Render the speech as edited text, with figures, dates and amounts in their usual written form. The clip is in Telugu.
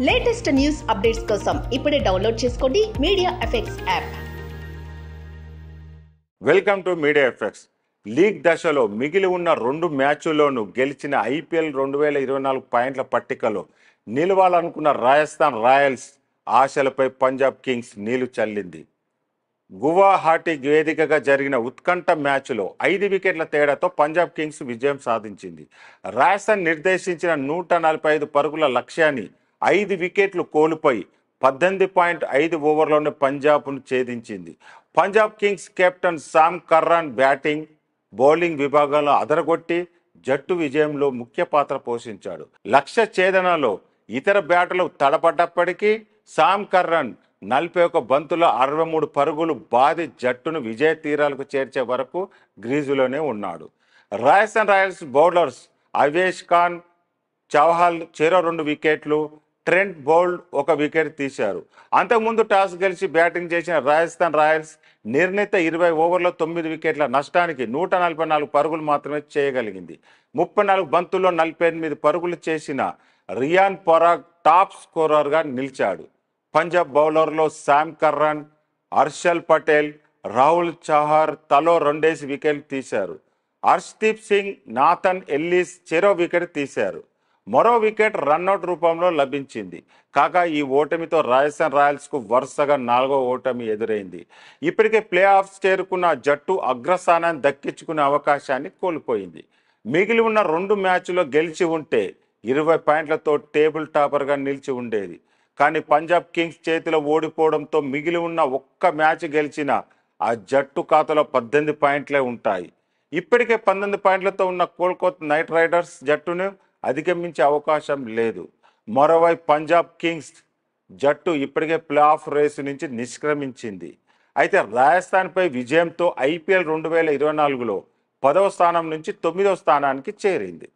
లేటెస్ట్ న్యూస్ అప్డేట్స్ కోసం ఇప్పుడే డౌన్లోడ్ చేసుకోండి media effects app. Welcome to media effects. League దశలో మిగిలి ఉన్న 2 మ్యాచ్ల్లోనూ గెలిచిన ఐపీఎల్ 2024 పాయింట్ల పట్టికలో నిలవాలనుకున్న రాజస్థాన్ రాయల్స్ ఆశలపై పంజాబ్ కింగ్స్ నీళ్లు చల్లింది. గువాహటి వేదికగా జరిగిన ఉత్కంఠ మ్యాచ్లో 5 వికెట్ల తేడాతో పంజాబ్ కింగ్స్ విజయం సాధించింది. రాజస్థాన్ నిర్దేశించిన 145 పరుగుల లక్ష్యాన్ని 5 వికెట్లు కోల్పోయి 18.5 ఓవర్లోనే పంజాబ్ను ఛేదించింది. Punjab kings captain Sam Curran batting, bowling విభాగంలో అదరగొట్టి జట్టు విజయంలో ముఖ్య పాత్ర పోషించాడు. లక్ష్య ఛేదనలో ఇతర బ్యాటర్లు తడపడ్డప్పటికీ సామ్ కర్రాన్ 41 బంతుల్లో 63 పరుగులు బాది జట్టును విజయ తీరాలకు చేర్చే వరకు గ్రీజులోనే ఉన్నాడు. రాజస్థాన్ రాయల్స్ బౌలర్స్ అవేష్ ఖాన్, చౌహాల్ చెరో 2 వికెట్లు, ట్రెంట్ బౌల్ట్ 1 వికెట్ తీశారు. అంతకుముందు టాస్ గెలిచి బ్యాటింగ్ చేసిన రాజస్థాన్ రాయల్స్ నిర్ణీత 20 ఓవర్లో 9 వికెట్ల నష్టానికి 144 పరుగులు మాత్రమే చేయగలిగింది. 34 బంతుల్లో 48 పరుగులు చేసిన రియాన్ పరాగ్ టాప్ స్కోరర్గా నిలిచాడు. పంజాబ్ బౌలర్లో సామ్ కర్రాన్, హర్షల్ పటేల్, రాహుల్ చహార్ తలో 2 వికెట్లు తీశారు. హర్షదీప్ సింగ్, నాథన్ ఎల్లిస్ చెరో వికెట్ తీశారు. మరో వికెట్ రన్అట్ రూపంలో లభించింది. కాగా ఈ ఓటమితో రాజస్థాన్ రాయల్స్కు వరుసగా 4వ ఓటమి ఎదురైంది. ఇప్పటికే ప్లే ఆఫ్స్ చేరుకున్న జట్టు అగ్రస్థానాన్ని దక్కించుకునే అవకాశాన్ని కోల్పోయింది. మిగిలి ఉన్న 2 మ్యాచ్ల్లో గెలిచి ఉంటే 20 పాయింట్లతో టేబుల్ టాపర్గా నిలిచి ఉండేది. కానీ పంజాబ్ కింగ్స్ చేతిలో ఓడిపోవడంతో మిగిలి ఉన్న 1 మ్యాచ్ గెలిచిన ఆ జట్టు ఖాతాలో 18 పాయింట్లే ఉంటాయి. ఇప్పటికే 19 పాయింట్లతో ఉన్న కోల్కతా నైట్ రైడర్స్ జట్టును అధిగమించే అవకాశం లేదు. మరోవైపు పంజాబ్ కింగ్స్ జట్టు ఇప్పటికే ప్లే ఆఫ్ రేసు నుంచి నిష్క్రమించింది. అయితే రాజస్థాన్పై విజయంతో ఐపీఎల్ 2024లో 10వ స్థానం నుంచి 9వ స్థానానికి చేరింది.